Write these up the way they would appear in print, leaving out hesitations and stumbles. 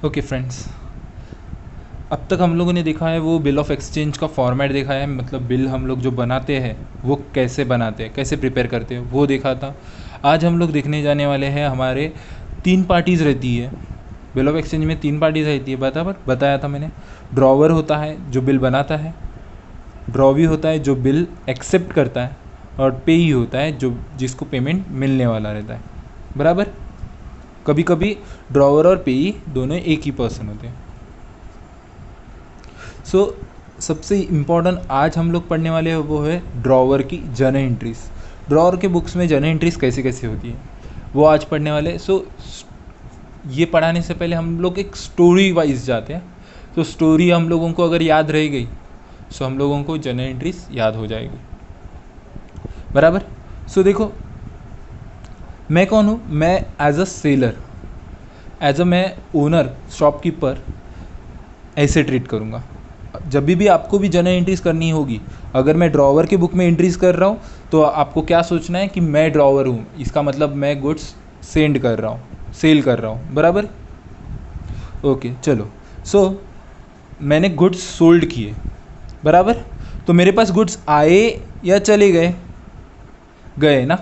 Okay friends, अब तक हम लोगों ने देखा है वो बिल ऑफ एक्सचेंज का फॉर्मेट देखा है, मतलब बिल हम लोग जो बनाते हैं वो कैसे बनाते हैं, कैसे प्रिपेयर करते हैं वो देखा था। आज हम लोग देखने जाने वाले हैं, हमारे 3 पार्टीज़ रहती है बिल ऑफ एक्सचेंज में। 3 पार्टीज़ रहती है, बताया था मैंने। ड्रॉवर होता है जो बिल बनाता है, ड्रॉवी होता है जो बिल एक्सेप्ट करता है, और पेई होता है जो जिसको पेमेंट मिलने वाला रहता है। बराबर। कभी कभी ड्रॉवर और पेई दोनों एक ही पर्सन होते हैं। सबसे इम्पॉर्टेंट आज हम लोग पढ़ने वाले हैं वो है ड्रॉवर की जर्नल एंट्रीज। ड्रॉवर के बुक्स में जर्नल एंट्रीज कैसे कैसे होती है वो आज पढ़ने वाले। ये पढ़ाने से पहले हम लोग एक स्टोरी वाइज जाते हैं। तो स्टोरी हम लोगों को अगर याद रह गई तो हम लोगों को जर्नल एंट्रीज याद हो जाएगी। बराबर। देखो, मैं कौन हूँ? मैं एज अ सेलर, मैं ओनर, शॉपकीपर ऐसे ट्रीट करूँगा। जब भी आपको भी जर्नल एंट्रीज करनी होगी, अगर मैं ड्रॉवर के बुक में एंट्रीज कर रहा हूँ तो आपको क्या सोचना है कि मैं ड्रॉवर हूँ, इसका मतलब मैं गुड्स सेंड कर रहा हूँ, सेल कर रहा हूँ। बराबर। ओके, चलो। मैंने गुड्स सोल्ड किए। बराबर। तो मेरे पास गुड्स आए या चले गए? गए ना।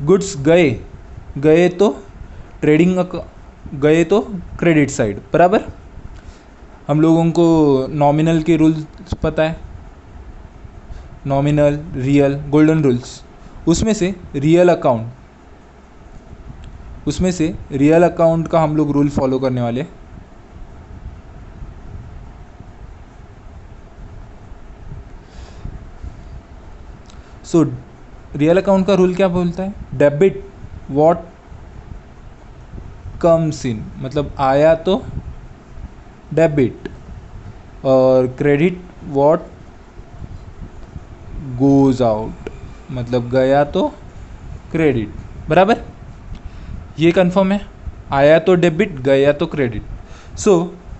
गुड्स गए तो ट्रेडिंग, गए तो क्रेडिट साइड। बराबर। हम लोगों को नॉमिनल के रूल्स पता है, नॉमिनल, रियल, गोल्डन रूल्स। उसमें से रियल अकाउंट का हम लोग रूल फॉलो करने वाले। रियल अकाउंट का रूल क्या बोलता है? डेबिट व्हाट कम्स इन, मतलब आया तो डेबिट, और क्रेडिट व्हाट गोज आउट, मतलब गया तो क्रेडिट। बराबर। ये कंफर्म है, आया तो डेबिट, गया तो क्रेडिट।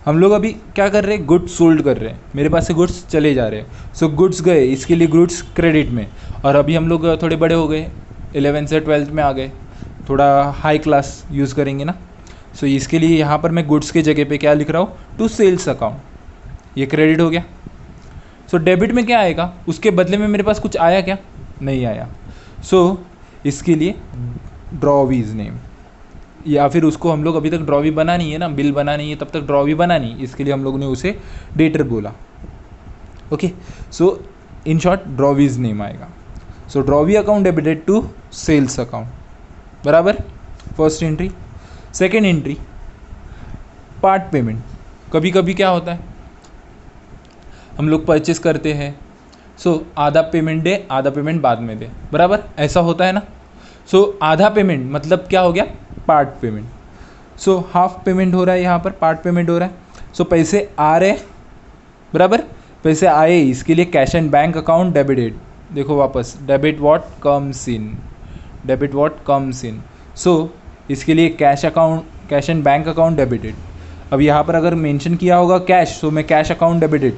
हम लोग अभी क्या कर रहे हैं? गुड्स सोल्ड कर रहे हैं, मेरे पास से गुड्स चले जा रहे हैं। गुड्स गए, इसके लिए गुड्स क्रेडिट में। और अभी हम लोग थोड़े बड़े हो गए, 11 से 12 में आ गए, थोड़ा हाई क्लास यूज़ करेंगे ना। इसके लिए यहाँ पर मैं गुड्स के जगह पे क्या लिख रहा हूँ? To sales account. ये क्रेडिट हो गया। डेबिट में क्या आएगा? उसके बदले में मेरे पास कुछ आया क्या? नहीं आया। इसके लिए ड्रॉवीज नेम, या फिर उसको हम लोग अभी तक ड्रॉवी बना नहीं है ना, बिल बना नहीं है, तब तक ड्रॉवी बना नहीं, इसके लिए हम लोग ने उसे डेटर बोला। Okay. In short drawee's name आएगा। Drawee account debited to sales account. बराबर। First entry. Second entry, part payment. कभी कभी क्या होता है, हम लोग परचेस करते हैं, आधा पेमेंट दे, आधा पेमेंट बाद में दे। बराबर, ऐसा होता है ना। आधा पेमेंट मतलब क्या हो गया? Part payment. हाफ पेमेंट हो रहा है, यहाँ पर पार्ट पेमेंट हो रहा है। पैसे आ रहे, बराबर, पैसे आए, इसके लिए cash and bank account debited. देखो वापस, debit what comes in, debit what comes in. इसके लिए cash and bank account debited. अब यहाँ पर अगर मेंशन किया होगा कैश, तो मैं कैश अकाउंट डेबिटेड।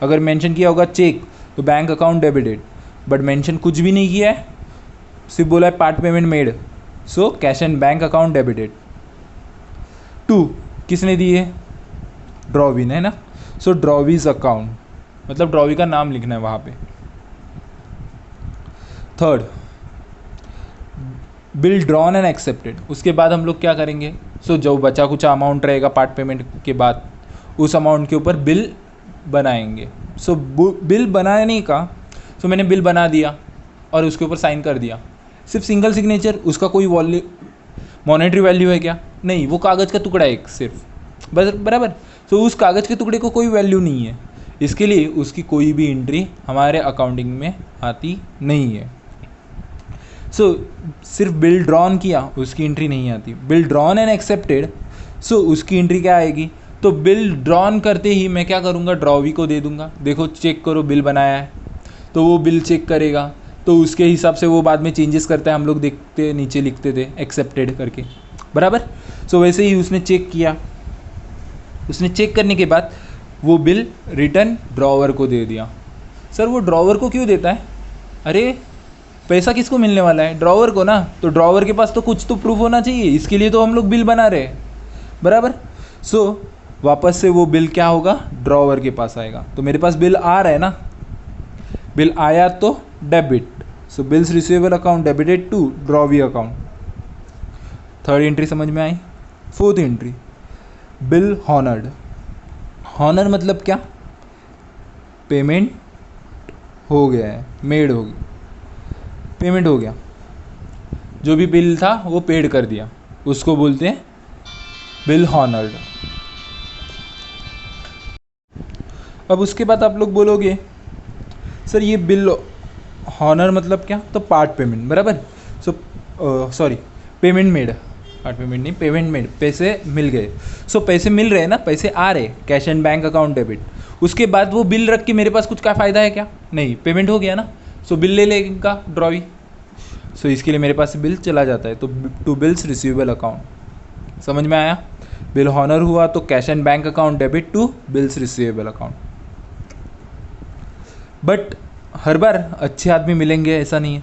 अगर मेंशन किया होगा चेक, तो bank account debited. But mention कुछ भी नहीं किया है, सिर्फ बोला है part payment made, cash and bank account debited. 2 किसने दी है? ड्रॉवी ने, है ना। ड्रॉवीज अकाउंट, मतलब ड्रॉवी का नाम लिखना है वहाँ पे। Third, bill drawn and accepted. उसके बाद हम लोग क्या करेंगे? जो बचा कुछ अमाउंट रहेगा पार्ट पेमेंट के बाद, उस अमाउंट के ऊपर बिल बनाएंगे। बिल बनाने का, मैंने बिल बना दिया और उसके ऊपर साइन कर दिया। सिर्फ सिंगल सिग्नेचर, उसका कोई मॉनेटरी वैल्यू है क्या? नहीं, वो कागज़ का टुकड़ा है एक सिर्फ, बस। बराबर। उस कागज़ के टुकड़े को कोई वैल्यू नहीं है, इसके लिए उसकी कोई भी एंट्री हमारे अकाउंटिंग में आती नहीं है। सिर्फ बिल ड्रॉन किया, उसकी एंट्री नहीं आती। बिल ड्रॉन एंड एक्सेप्टेड, उसकी एंट्री क्या आएगी? तो बिल ड्रॉन करते ही मैं क्या करूँगा? ड्रॉवी को दे दूंगा, देखो चेक करो बिल बनाया है। तो वो बिल चेक करेगा, तो उसके हिसाब से वो बाद में चेंजेस करता है। हम लोग देखते नीचे लिखते थे एक्सेप्टेड करके। बराबर। वैसे ही उसने चेक किया, उसने चेक करने के बाद वो बिल रिटर्न ड्रॉवर को दे दिया। सर वो ड्रॉवर को क्यों देता है? अरे पैसा किसको मिलने वाला है? ड्रॉवर को ना। तो ड्रॉवर के पास तो कुछ तो प्रूफ होना चाहिए, इसके लिए तो हम लोग बिल बना रहे हैं। बराबर। सो वापस से वो बिल क्या होगा, ड्रॉवर के पास आएगा। तो मेरे पास बिल आ रहा है ना, बिल आया तो debit, so bills receivable account debited to drawee account. Third entry समझ में आई। Fourth entry, bill honoured. Honour मतलब क्या, पेमेंट हो गया है, मेड होगी, पेमेंट हो गया, जो भी बिल था वो पेड कर दिया, उसको बोलते हैं बिल हॉनर्ड। अब उसके बाद आप लोग बोलोगे सर ये बिल हॉनर मतलब क्या, तो पार्ट पेमेंट, बराबर। Sorry, payment made, part payment नहीं, पेमेंट मेड, पैसे मिल गए। सो पैसे मिल रहे हैं ना, पैसे आ रहे, cash and bank account debit. उसके बाद वो बिल रख के मेरे पास कुछ का फ़ायदा है क्या, नहीं, पेमेंट हो गया ना, सो बिल ले लेगा ड्रॉवी। सो इसके लिए मेरे पास से बिल चला जाता है, तो टू बिल्स रिसीवेबल अकाउंट। समझ में आया। बिल हॉनर हुआ तो cash and bank account debit to bills receivable account. But हर बार अच्छे आदमी मिलेंगे ऐसा नहीं है,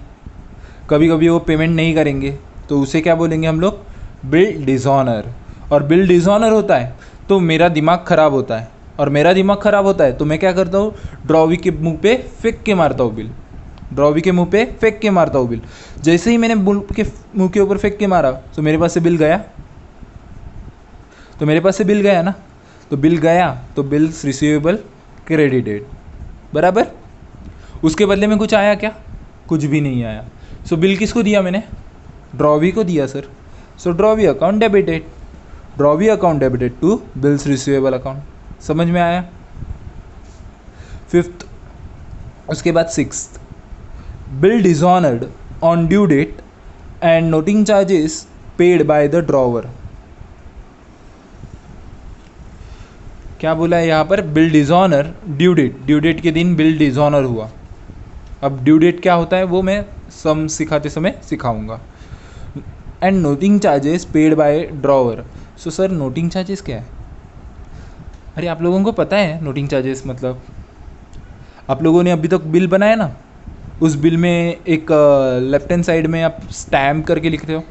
कभी कभी वो पेमेंट नहीं करेंगे, तो उसे क्या बोलेंगे हम लोग, बिल डिसऑनर। और बिल डिसऑनर होता है तो मेरा दिमाग ख़राब होता है, और मेरा दिमाग ख़राब होता है तो मैं क्या करता हूँ, ड्रॉवी के मुंह पे फेंक के मारता हूँ बिल, ड्रॉवी के मुंह पे फेंक के मारता हूँ बिल। जैसे ही मैंने मुंह के ऊपर फेंक के मारा तो मेरे पास से बिल गया, तो मेरे पास से बिल गया ना, तो बिल गया तो बिल्स रिसीवेबल क्रेडिटेड, बराबर। उसके बदले में कुछ आया क्या, कुछ भी नहीं आया। सो बिल किसको दिया मैंने, ड्रॉवी को दिया sir. So drawee account debited, drawee account debited to bills receivable account. समझ में आया। फिफ्थ, उसके बाद sixth, bill dishonoured on due date and noting charges paid by the drawer. क्या बोला है यहाँ पर, bill dishonour, due date, due date के दिन बिल डिसऑनर हुआ। अब ड्यू डेट क्या होता है वो मैं सम सिखाते समय सिखाऊंगा। And noting charges paid by drawer. So sir noting charges क्या है, अरे आप लोगों को पता है नोटिंग चार्जेस मतलब, आप लोगों ने अभी तक बिल बनाया ना, उस बिल में एक लेफ्ट हैंड साइड में आप स्टैम्प करके लिखते हो,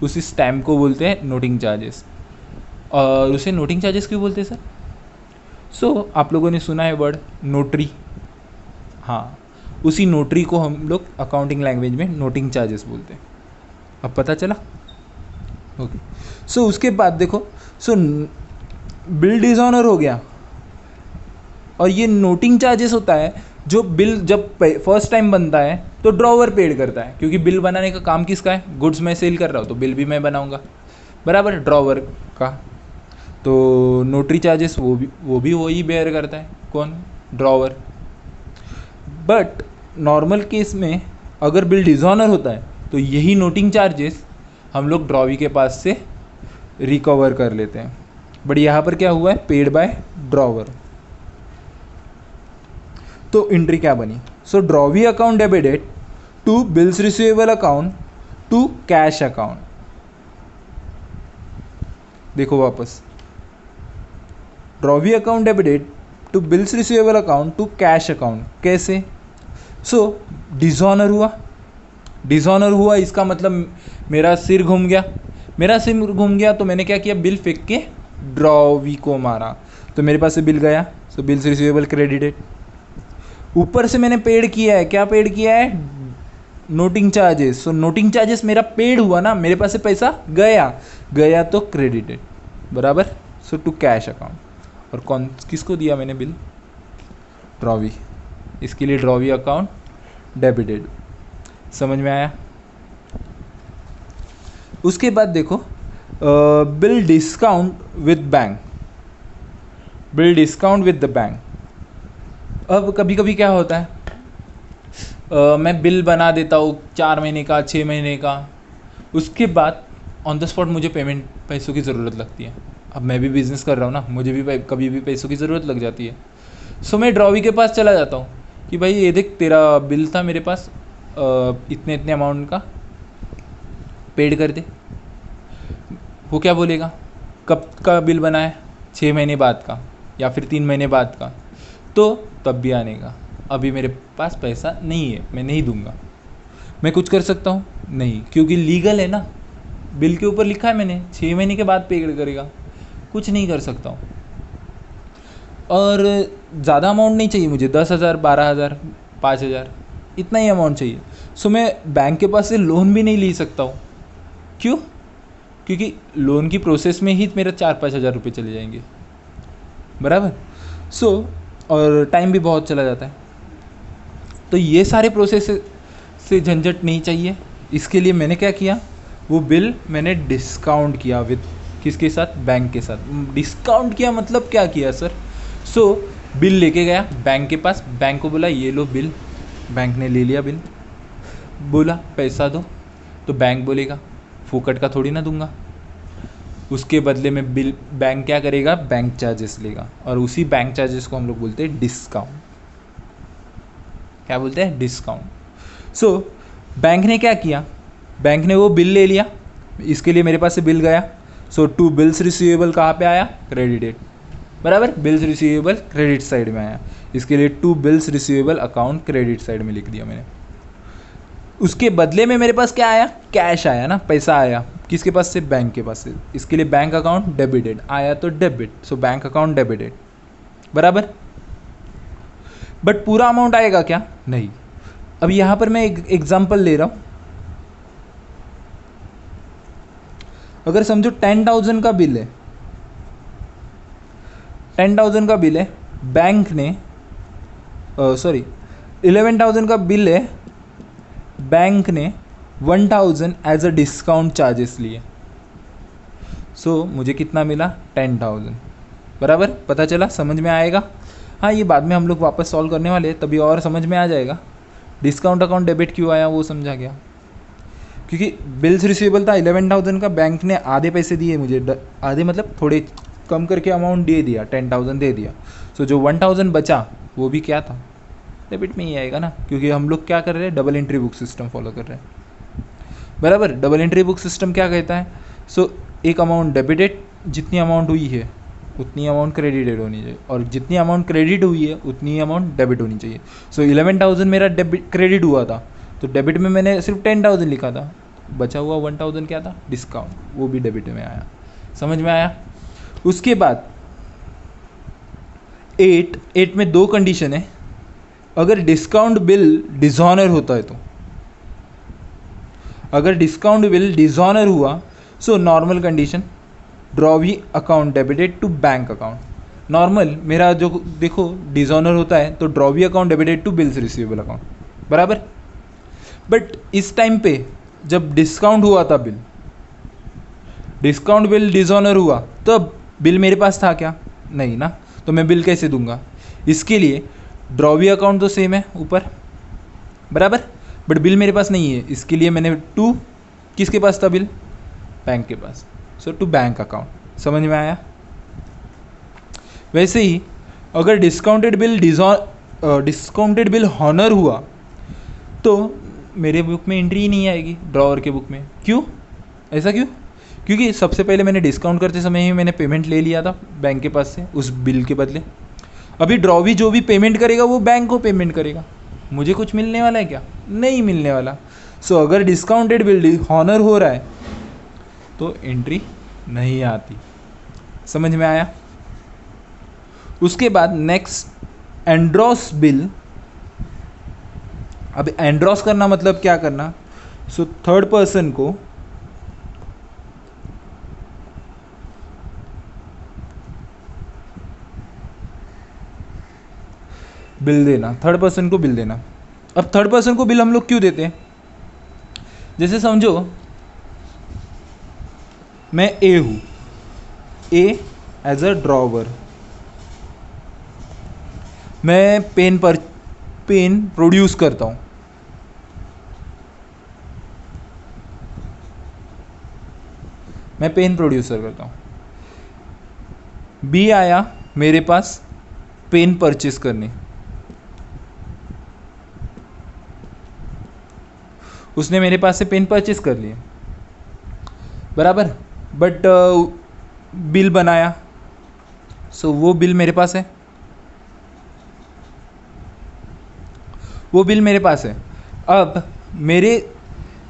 उसी स्टैम्प को बोलते हैं नोटिंग चार्जेस। और उसे नोटिंग चार्जेस क्यों बोलते हैं सर, सो आप लोगों ने सुना है वर्ड नोटरी, हाँ, उसी नोटरी को हम लोग अकाउंटिंग लैंग्वेज में नोटिंग चार्जेस बोलते हैं। अब पता चला, ओके। सो उसके बाद देखो, सो बिल डिसऑनर हो गया, और ये नोटिंग चार्जेस होता है जो बिल जब फर्स्ट टाइम बनता है तो ड्रॉवर पेड करता है, क्योंकि बिल बनाने का काम किसका है, गुड्स मैं सेल कर रहा हूँ तो बिल भी मैं बनाऊंगा, बराबर, ड्रॉवर का। तो नोटरी चार्जेस वो भी वही बेयर करता है, कौन, ड्रॉवर। बट नॉर्मल केस में अगर बिल डिसऑनर होता है तो यही नोटिंग चार्जेस हम लोग ड्रॉवी के पास से रिकवर कर लेते हैं। बट यहाँ पर क्या हुआ है, पेड बाय ड्रॉवर। तो एंट्री क्या बनी, so drawee account debited to bills receivable account to cash account. देखो वापस, drawee account debited to bills receivable account to cash account. कैसे, सो डिसऑनर हुआ, डिसऑनर हुआ इसका मतलब मेरा सिर घूम गया, मेरा सिर घूम गया तो मैंने क्या किया, बिल फेंक के ड्रॉवी को मारा, तो मेरे पास से बिल गया, सो बिल्स रिसीवेबल क्रेडिटेड। ऊपर से मैंने पेड किया है, क्या पेड किया है, नोटिंग चार्जेस। सो नोटिंग चार्जेस मेरा पेड हुआ ना, मेरे पास से पैसा गया, गया तो क्रेडिटेड, बराबर। सो टू कैश अकाउंट। और कौन किसको दिया मैंने बिल, ड्रॉवी, इसके लिए ड्रॉवी अकाउंट डेबिटेड। समझ में आया। उसके बाद देखो, bill discount with bank, bill discount with the bank. अब कभी कभी क्या होता है, मैं बिल बना देता हूँ 4 महीने का, 6 महीने का, उसके बाद ऑन द स्पॉट मुझे पेमेंट पैसों की ज़रूरत लगती है। अब मैं भी बिज़नेस कर रहा हूँ ना, मुझे भी कभी भी पैसों की ज़रूरत लग जाती है। सो मैं ड्रॉवी के पास चला जाता हूँ कि भाई ये देख, तेरा बिल था मेरे पास इतने इतने अमाउंट का, पेड कर दे। वो क्या बोलेगा, कब का बिल बना है, 6 महीने बाद का या फिर 3 महीने बाद का, तो तब भी आने का, अभी मेरे पास पैसा नहीं है, मैं नहीं दूंगा। मैं कुछ कर सकता हूँ नहीं, क्योंकि लीगल है ना, बिल के ऊपर लिखा है मैंने 6 महीने के बाद पे करेगा। कुछ नहीं कर सकता हूँ। और ज़्यादा अमाउंट नहीं चाहिए मुझे, 10,000, 12,000, 5,000, इतना ही अमाउंट चाहिए। सो मैं बैंक के पास से लोन भी नहीं ले सकता हूँ। क्यों? क्योंकि लोन की प्रोसेस में ही मेरा 4-5 हज़ार रुपये चले जाएंगे, बराबर। सो और टाइम भी बहुत चला जाता है। तो ये सारे प्रोसेस से झंझट नहीं चाहिए। इसके लिए मैंने क्या किया, वो बिल मैंने डिस्काउंट किया विद किसके साथ, बैंक के साथ। डिस्काउंट किया मतलब क्या किया सर? सो बिल लेके गया बैंक के पास, बैंक को बोला ये लो बिल, बैंक ने ले लिया बिल, बोला पैसा दो, तो बैंक बोलेगा फुकट का थोड़ी ना दूंगा, उसके बदले में बिल बैंक क्या करेगा, बैंक चार्जेस लेगा, और उसी बैंक चार्जेस को हम लोग बोलते हैं डिस्काउंट। क्या बोलते हैं? डिस्काउंट। सो बैंक ने क्या किया, बैंक ने वो बिल ले लिया, इसके लिए मेरे पास से बिल गया। सो टू बिल्स रिसीवेबल कहाँ पे आया, क्रेडिटेड, बराबर। बिल्स रिसीवेबल क्रेडिट साइड में आया, इसके लिए to bills receivable account credit side में लिख दिया मैंने। उसके बदले में मेरे पास क्या आया, कैश आया ना, पैसा आया, किसके पास से, बैंक के पास से। इसके लिए बैंक अकाउंट डेबिटेड आया, तो debit, so bank account debited, बराबर। बट पूरा अमाउंट आएगा क्या, नहीं। अब यहां पर मैं एक एग्जांपल ले रहा हूं। अगर समझो 10,000 का बिल है, 10,000 का बिल है, बैंक ने 11,000 का बिल है, बैंक ने 1,000 एज अ डिस्काउंट चार्जेस लिए। सो मुझे कितना मिला, 10,000, बराबर। पता चला, समझ में आएगा। हाँ, ये बाद में हम लोग वापस सॉल्व करने वाले हैं, तभी और समझ में आ जाएगा। डिस्काउंट अकाउंट डेबिट क्यों आया वो समझा गया, क्योंकि बिल्स रिसीवेबल था 11,000 का, बैंक ने आधे पैसे दिए मुझे, आधे मतलब थोड़े कम करके अमाउंट दे दिया, 10,000 दे दिया। सो जो 1,000 बचा वो भी क्या था, डेबिट में ही आएगा ना, क्योंकि हम लोग क्या कर रहे हैं, double entry book system follow कर रहे हैं, बराबर। डबल एंट्री बुक सिस्टम क्या कहता है, सो एक अमाउंट डेबिटेड, जितनी अमाउंट हुई है उतनी अमाउंट क्रेडिटेड होनी चाहिए, और जितनी अमाउंट क्रेडिट हुई है उतनी अमाउंट डेबिट होनी चाहिए। सो 11,000 मेरा डेबिट क्रेडिट हुआ था, तो डेबिट में मैंने सिर्फ 10,000 लिखा था, बचा हुआ 1,000 क्या था, डिस्काउंट, वो भी डेबिट में आया। समझ में आया। उसके बाद 8 में 2 कंडीशन है। अगर डिस्काउंट बिल डिसऑनर होता है, तो अगर डिस्काउंट बिल डिसऑनर हुआ, so normal condition, drawee account debited to bank account. Normal मेरा जो देखो डिसऑनर होता है, तो drawee account debited to bills receivable account, बराबर। बट इस टाइम पे जब डिस्काउंट हुआ था बिल, डिस्काउंट बिल डिसऑनर हुआ, तब बिल मेरे पास था क्या, नहीं ना, तो मैं बिल कैसे दूंगा। इसके लिए ड्रॉवी अकाउंट तो सेम है ऊपर, बराबर, बट बिल मेरे पास नहीं है, इसके लिए मैंने टू, किसके पास था बिल, बैंक के पास, सो टू बैंक अकाउंट। समझ में आया। वैसे ही अगर डिस्काउंटेड बिल हॉनर हुआ, तो मेरे बुक में एंट्री ही नहीं आएगी, ड्रॉवर के बुक में। क्यों, ऐसा क्यों? क्योंकि सबसे पहले मैंने डिस्काउंट करते समय ही मैंने पेमेंट ले लिया था बैंक के पास से उस बिल के बदले। अभी ड्रॉवी जो भी पेमेंट करेगा वो बैंक को पेमेंट करेगा, मुझे कुछ मिलने वाला है क्या, नहीं मिलने वाला। सो अगर डिस्काउंटेड बिल हॉनर हो रहा है तो एंट्री नहीं आती। समझ में आया। उसके बाद नेक्स्ट एंड्रॉस बिल। अब एंड्रॉस करना मतलब क्या करना, सो थर्ड पर्सन को बिल देना, थर्ड पर्सन को बिल देना। अब थर्ड पर्सन को बिल हम लोग क्यों देते हैं, जैसे समझो मैं ए हूं, ए एज अ ड्रॉवर, मैं पेन प्रोड्यूस करता हूं, मैं पेन प्रोड्यूसर करता हूं। बी आया मेरे पास पेन परचेस करने, उसने मेरे पास से पेन परचेस कर लिए, बराबर। बट बिल बनाया, सो वो बिल मेरे पास है, वो बिल मेरे पास है। अब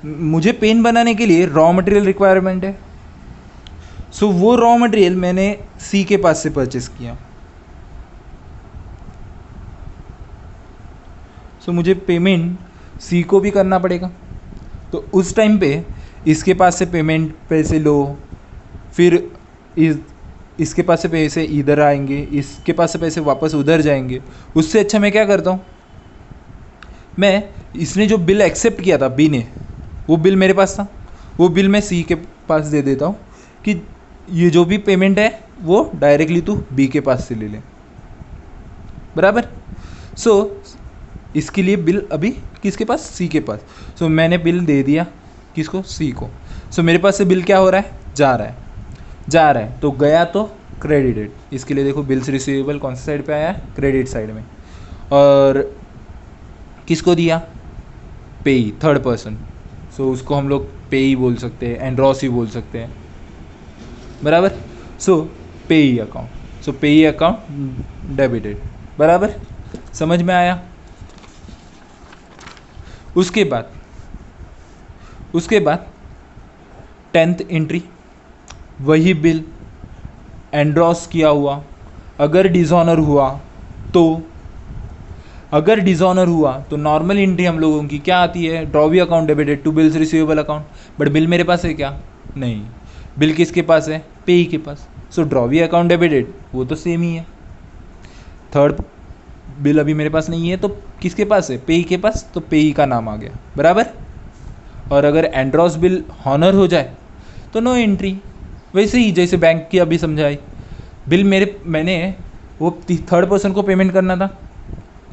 मुझे पेन बनाने के लिए रॉ मटेरियल रिक्वायरमेंट है, सो वो रॉ मटेरियल मैंने सी के पास से परचेस किया। सो मुझे पेमेंट सी को भी करना पड़ेगा। तो उस टाइम पे इसके पास से पेमेंट पैसे लो, फिर इसके पास से पैसे इधर आएंगे, इसके पास से पैसे वापस उधर जाएंगे। उससे अच्छा मैं क्या करता हूँ, मैं इसने जो बिल एक्सेप्ट किया था बी ने, वो बिल मेरे पास था, वो बिल मैं सी के पास दे देता हूँ कि ये जो भी पेमेंट है वो डायरेक्टली तू बी के पास से ले ले, बराबर। सो इसके लिए बिल अभी किसके पास, सी के पास। सो मैंने बिल दे दिया किसको, सी को। सो मेरे पास से बिल क्या हो रहा है, जा रहा है। तो गया तो क्रेडिटेड। इसके लिए देखो बिल्स रिसीवेबल कौन सी साइड पे आया है, क्रेडिट साइड में। और किसको दिया, पेई, थर्ड पर्सन। सो उसको हम लोग पेई बोल सकते हैं, एंड्रॉस ही बोल सकते हैं, बराबर। सो पेई अकाउंट, सो पेई अकाउंट डेबिटेड, बराबर, समझ में आया। उसके बाद 10th एंट्री, वही बिल एंड्रॉस किया हुआ। अगर डिसऑनर हुआ तो नॉर्मल एंट्री हम लोगों की क्या आती है, drawee account debited to bills receivable account. But bill मेरे पास है क्या, नहीं, बिल किसके पास है, पेई के पास। सो ड्रॉवी अकाउंट डेबिटेड वो तो सेम ही है। थर्ड बिल अभी मेरे पास नहीं है तो किसके पास है, पेई के पास, तो पेई का नाम आ गया, बराबर। और अगर एंड्रॉस बिल हॉनर हो जाए तो नो एंट्री। वैसे ही जैसे बैंक की अभी समझाई, बिल मैंने वो थर्ड पर्सन को पेमेंट करना था,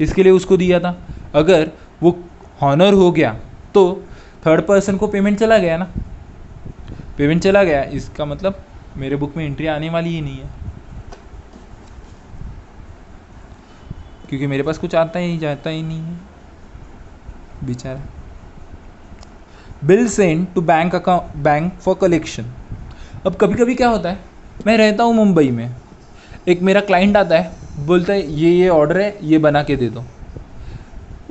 इसके लिए उसको दिया था। अगर वो हॉनर हो गया तो थर्ड पर्सन को पेमेंट चला गया ना, पेमेंट चला गया, इसका मतलब मेरे बुक में एंट्री आने वाली ही नहीं है, क्योंकि मेरे पास कुछ आता ही जाता ही नहीं है बेचारा। Bill send to bank account, bank for collection. अब कभी कभी क्या होता है, मैं रहता हूँ मुंबई में, एक मेरा क्लाइंट आता है, बोलता है ये ऑर्डर है, ये बना के दे दो।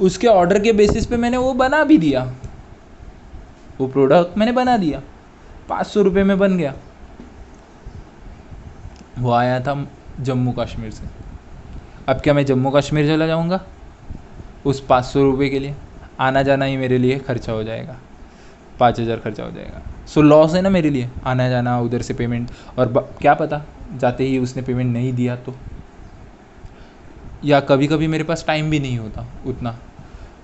उसके ऑर्डर के बेसिस पे मैंने वो बना भी दिया, वो प्रोडक्ट मैंने बना दिया, 500 रुपये में बन गया। वो आया था जम्मू कश्मीर से। अब क्या मैं जम्मू कश्मीर चला जाऊंगा उस 500 रुपये के लिए, आना जाना ही मेरे लिए खर्चा हो जाएगा, 5000 खर्चा हो जाएगा। सो लॉस है ना मेरे लिए, आना जाना, उधर से पेमेंट, और क्या पता जाते ही उसने पेमेंट नहीं दिया तो, या कभी कभी मेरे पास टाइम भी नहीं होता उतना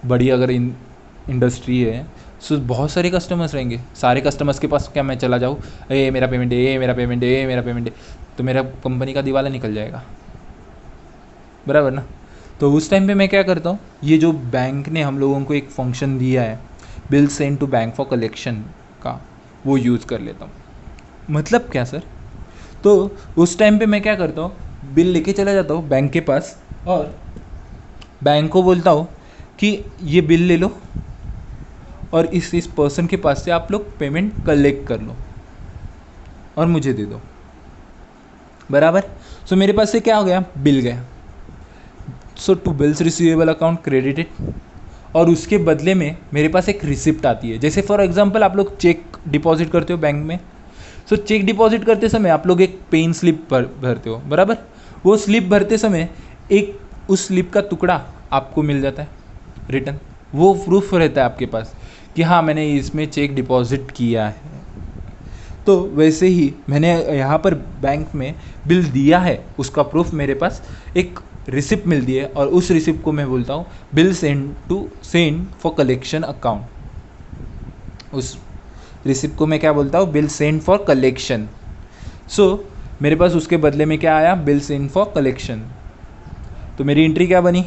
बड़ी अगर इंडस्ट्री है। सो बहुत सारे कस्टमर्स रहेंगे, सारे कस्टमर्स के पास क्या मैं चला जाऊँ, ए मेरा पेमेंट है, मेरा पेमेंट है, मेरा पेमेंट है, तो मेरा कंपनी का दिवाला निकल जाएगा, बराबर ना। तो उस टाइम पे मैं क्या करता हूँ, ये जो बैंक ने हम लोगों को एक फंक्शन दिया है bill send to bank for collection का, वो यूज़ कर लेता हूँ। मतलब क्या सर, तो उस टाइम पे मैं क्या करता हूँ, बिल लेके चला जाता हूँ बैंक के पास और बैंक को बोलता हूँ कि ये बिल ले लो और इस पर्सन के पास से आप लोग पेमेंट कलेक्ट कर लो और मुझे दे दो, बराबर। सो मेरे पास से क्या हो गया, बिल गया। So to bills receivable account credited, और उसके बदले में मेरे पास एक रिसिप्ट आती है। जैसे फॉर एग्जांपल आप लोग चेक डिपॉजिट करते हो बैंक में, सो चेक डिपॉजिट करते समय आप लोग एक पेन स्लिप भरते हो, बराबर। वो स्लिप भरते समय एक उस स्लिप का टुकड़ा आपको मिल जाता है रिटर्न, वो प्रूफ रहता है आपके पास कि हाँ मैंने इसमें चेक डिपॉजिट किया है। तो वैसे ही मैंने यहाँ पर बैंक में बिल दिया है, उसका प्रूफ मेरे पास एक रिसिप्ट मिलती है, और उस रिसिप्ट को मैं बोलता हूँ bill send for collection account. उस रिसिप्ट को मैं क्या बोलता हूँ, बिल सेंड फॉर कलेक्शन। सो मेरे पास उसके बदले में क्या आया, बिल सेंड फॉर कलेक्शन। तो मेरी एंट्री क्या बनी,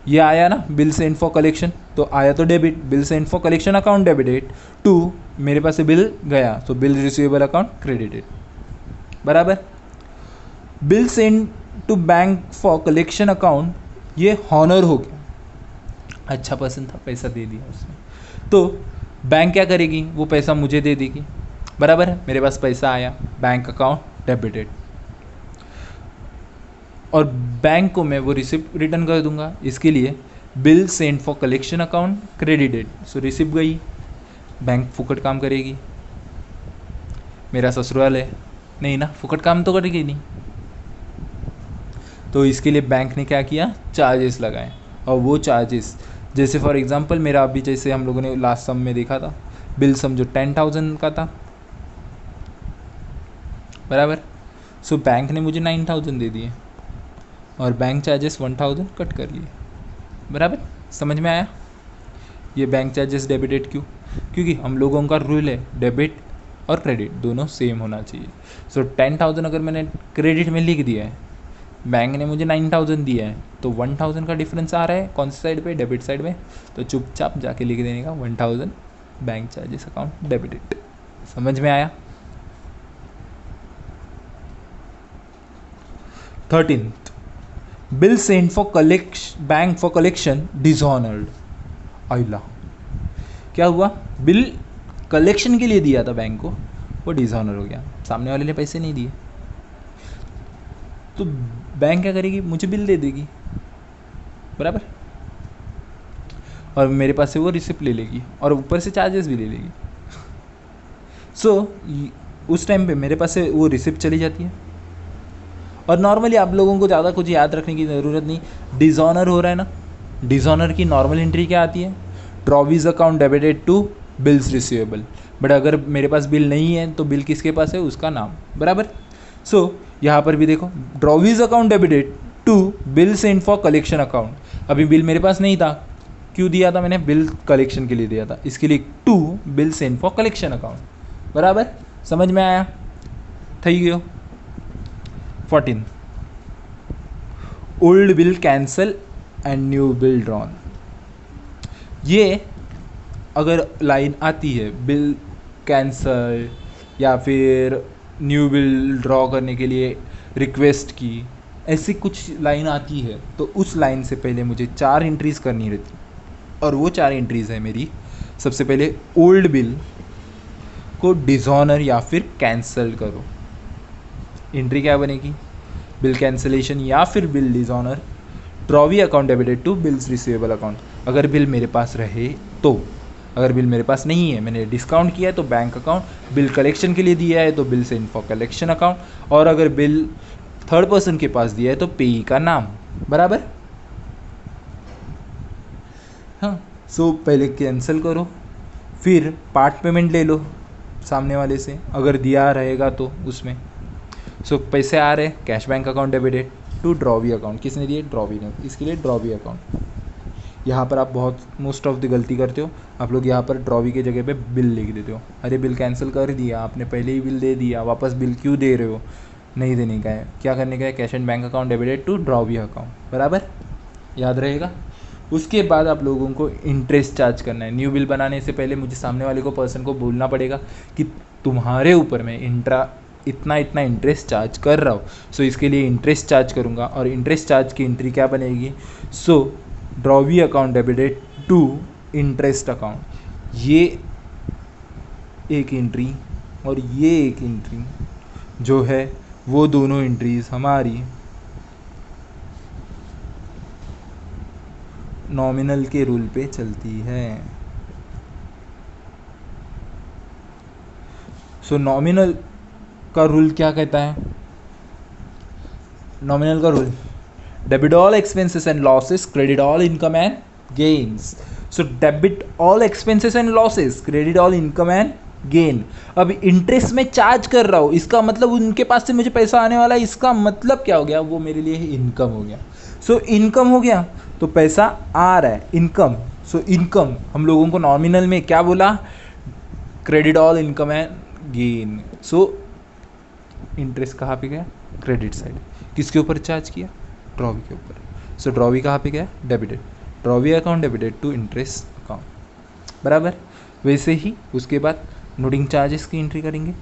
ये आया ना बिल सेंड फॉर कलेक्शन, तो आया तो debit, bill send for collection account debited to, मेरे पास से बिल गया तो बिल रिसीवेबल अकाउंट क्रेडिटेड, बराबर। Bill send to bank for collection account, ये हॉनर हो गया, अच्छा पर्सन था, पैसा दे दिया उसने, तो बैंक क्या करेगी, वो पैसा मुझे दे देगी, बराबर है। मेरे पास पैसा आया, बैंक अकाउंट डेबिटेड, और बैंक को मैं वो रिसिप्ट रिटर्न कर दूंगा। इसके लिए bill send for collection account credited, so receipt गई, बैंक फुकट काम करेगी, मेरा ससुराल है, नहीं ना, फुकट काम तो करेगी नहीं। तो इसके लिए बैंक ने क्या किया, चार्जेस लगाए। और वो चार्जेस जैसे फॉर एग्जांपल मेरा अभी जैसे हम लोगों ने लास्ट सम में देखा था, बिल सम जो 10,000 का था, बराबर। सो बैंक ने मुझे 9,000 दे दिए और बैंक चार्जेस 1,000 कट कर लिए, बराबर। समझ में आया? ये बैंक चार्जेस डेबिटेड क्यों? क्योंकि हम लोगों का रूल है डेबिट और क्रेडिट दोनों सेम होना चाहिए। सो 10,000 अगर मैंने क्रेडिट में लिख दिया है, बैंक ने मुझे 9,000 दिया है, तो 1,000 का डिफरेंस आ रहा है कौन सी साइड पे, डेबिट साइड में। तो चुपचाप जाके लिख देने का 1,000 बैंक चार्जेस अकाउंट डेबिटेड। समझ में आया? 13th, bill sent for collection, bank for collection dishonoured. आइला क्या हुआ, बिल कलेक्शन के लिए दिया था बैंक को, वो डिसऑनर हो गया, सामने वाले ने पैसे नहीं दिए। तो बैंक क्या करेगी, मुझे बिल दे देगी, बराबर, और मेरे पास से वो रिसिप्ट ले लेगी और ऊपर से चार्जेस भी ले लेगी। सो उस टाइम पे मेरे पास से वो रिसिप्ट चली जाती है। और नॉर्मली आप लोगों को ज़्यादा कुछ याद रखने की ज़रूरत नहीं, डिसऑनर हो रहा है ना, डिसऑनर की नॉर्मल एंट्री क्या आती है, drawee's account debited to bills receivable. But अगर मेरे पास बिल नहीं है तो बिल किसके पास है, उसका नाम, बराबर। सो यहाँ पर भी देखो, drawee's account debited to bill sent for collection account. अभी बिल मेरे पास नहीं था, क्यों दिया था मैंने, बिल कलेक्शन के लिए दिया था, इसके लिए to bill sent for collection account, बराबर। समझ में आया? थी गयो। 14, old bill cancel and new bill drawn. ये अगर लाइन आती है बिल कैंसल या फिर न्यू बिल ड्रॉ करने के लिए रिक्वेस्ट की, ऐसी कुछ लाइन आती है, तो उस लाइन से पहले मुझे 4 एंट्रीज़ करनी रहती, और वो 4 एंट्रीज़ है मेरी। सबसे पहले ओल्ड बिल को डिसऑनर या फिर कैंसल करो। एंट्री क्या बनेगी, बिल कैंसलेशन या फिर bill dishonour, drawee account debited to bills receivable account. अगर बिल मेरे पास रहे तो, अगर बिल मेरे पास नहीं है, मैंने डिस्काउंट किया है तो बैंक अकाउंट, बिल कलेक्शन के लिए दिया है तो bill sent for collection account, और अगर बिल थर्ड पर्सन के पास दिया है तो पेई का नाम, बराबर। हाँ, सो पहले कैंसिल करो, फिर पार्ट पेमेंट ले लो सामने वाले से अगर दिया रहेगा तो उसमें। सो पैसे आ रहे, cash bank account debited to drawee account, किसने दिए, ड्रॉवी ने, इसके लिए ड्रॉवी अकाउंट। यहाँ पर आप बहुत मोस्ट ऑफ द गलती करते हो, आप लोग यहाँ पर ड्रॉवी के जगह पे बिल लिख देते हो। अरे बिल कैंसिल कर दिया आपने, पहले ही बिल दे दिया, वापस बिल क्यों दे रहे हो, नहीं देने का है। क्या करने का है, cash and bank account debited to drawee account, बराबर, याद रहेगा। उसके बाद आप लोगों को इंटरेस्ट चार्ज करना है। न्यू बिल बनाने से पहले मुझे सामने वाले को, पर्सन को बोलना पड़ेगा कि तुम्हारे ऊपर मैं इतना इंटरेस्ट चार्ज कर रहा हूँ, सो इसके लिए इंटरेस्ट चार्ज करूँगा। और इंटरेस्ट चार्ज की एंट्री क्या बनेगी, so drawee account debited to interest account. ये एक एंट्री और ये एक एंट्री जो है, वो दोनों एंट्रीज हमारी नॉमिनल के रूल पे चलती है। सो नॉमिनल का रूल क्या कहता है, नॉमिनल का rule, debit all expenses and losses, credit all income and gains. So debit all expenses and losses, credit all income and gain. अब इंटरेस्ट में चार्ज कर रहा हूँ, इसका मतलब उनके पास से मुझे पैसा आने वाला है, इसका मतलब क्या हो गया, वो मेरे लिए इनकम हो गया। सो इनकम हो गया तो पैसा आ रहा है, इनकम। सो इनकम हम लोगों को नॉमिनल में क्या बोला, credit all income and gain. So interest कहाँ पे गया, क्रेडिट साइड, किसके ऊपर चार्ज किया, ड्रॉवी के ऊपर। सो ड्रॉवी कहाँ पे गया, debited, drawee account debited to interest account, बराबर। वैसे ही उसके बाद नोटिंग चार्जेस की एंट्री करेंगे,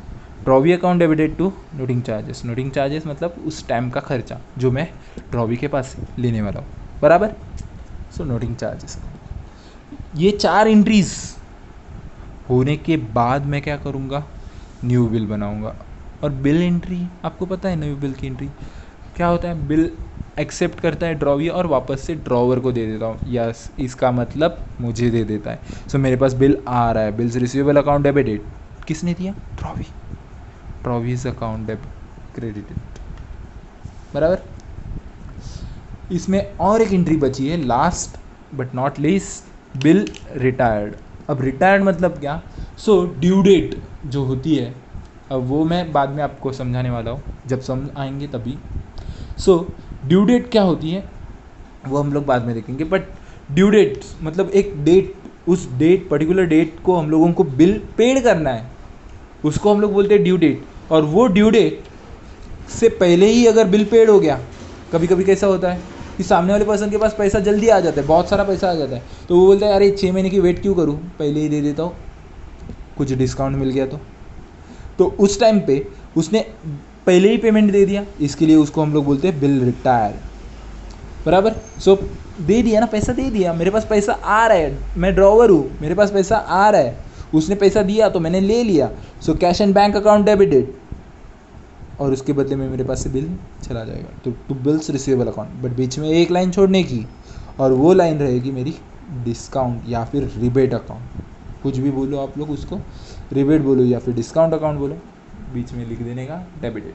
drawee account debited to noting charges. Noting charges मतलब उस टाइम का खर्चा जो मैं ड्रॉवी के पास से लेने वाला हूँ, बराबर। सो नोटिंग चार्जेस, ये 4 एंट्रीज होने के बाद मैं क्या करूँगा, न्यू बिल बनाऊँगा। और बिल एंट्री आपको पता है, न्यू बिल की एंट्री क्या होता है, बिल एक्सेप्ट करता है ड्रॉवी और वापस से ड्रॉवर को दे देता हूँ, यस, इसका मतलब मुझे दे देता है। सो मेरे पास बिल आ रहा है, बिल्स रिसीवेबल अकाउंट डेबिटेड, किसने दिया, ड्रॉवी। प्रोविज अकाउंट डेबिट क्रेडिटेड, बराबर। इसमें और एक एंट्री बची है last but not least, bill retired. अब रिटायर्ड मतलब क्या? सो ड्यू डेट जो होती है, अब वो मैं बाद में आपको समझाने वाला हूँ, जब समझ आएंगे तभी। सो ड्यू डेट क्या होती है वो हम लोग बाद में देखेंगे, बट ड्यू डेट मतलब एक डेट, उस डेट पर्टिकुलर डेट को हम लोगों को बिल पेड करना है, उसको हम लोग बोलते हैं ड्यू डेट। और वो ड्यू डेट से पहले ही अगर बिल पेड हो गया, कभी कभी कैसा होता है कि सामने वाले पर्सन के पास पैसा जल्दी आ जाता है, बहुत सारा पैसा आ जाता है, तो वो बोलता है अरे 6 महीने की वेट क्यों करूँ, पहले ही दे देता हूँ, कुछ डिस्काउंट मिल गया तो उस टाइम पे उसने पहले ही पेमेंट दे दिया, इसके लिए उसको हम लोग बोलते हैं बिल रिटायर, बराबर। सो दे दिया ना, पैसा दे दिया, मेरे पास पैसा आ रहा है, मैं ड्रॉवर हूँ, मेरे पास पैसा आ रहा है, उसने पैसा दिया तो मैंने ले लिया, so cash and bank account debited, और उसके बदले में मेरे पास से बिल चला जाएगा, तो to bills receivable account. But बीच में एक लाइन छोड़ने की, और वो लाइन रहेगी मेरी डिस्काउंट या फिर रिबेट अकाउंट, कुछ भी बोलो आप लोग उसको, रिबेट बोलो या फिर डिस्काउंट अकाउंट बोलो, बीच में लिख देने का डेबिटेड,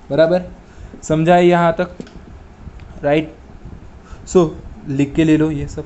बराबर। समझा है यहाँ तक? राइट। सो लिख के ले लो ये सब।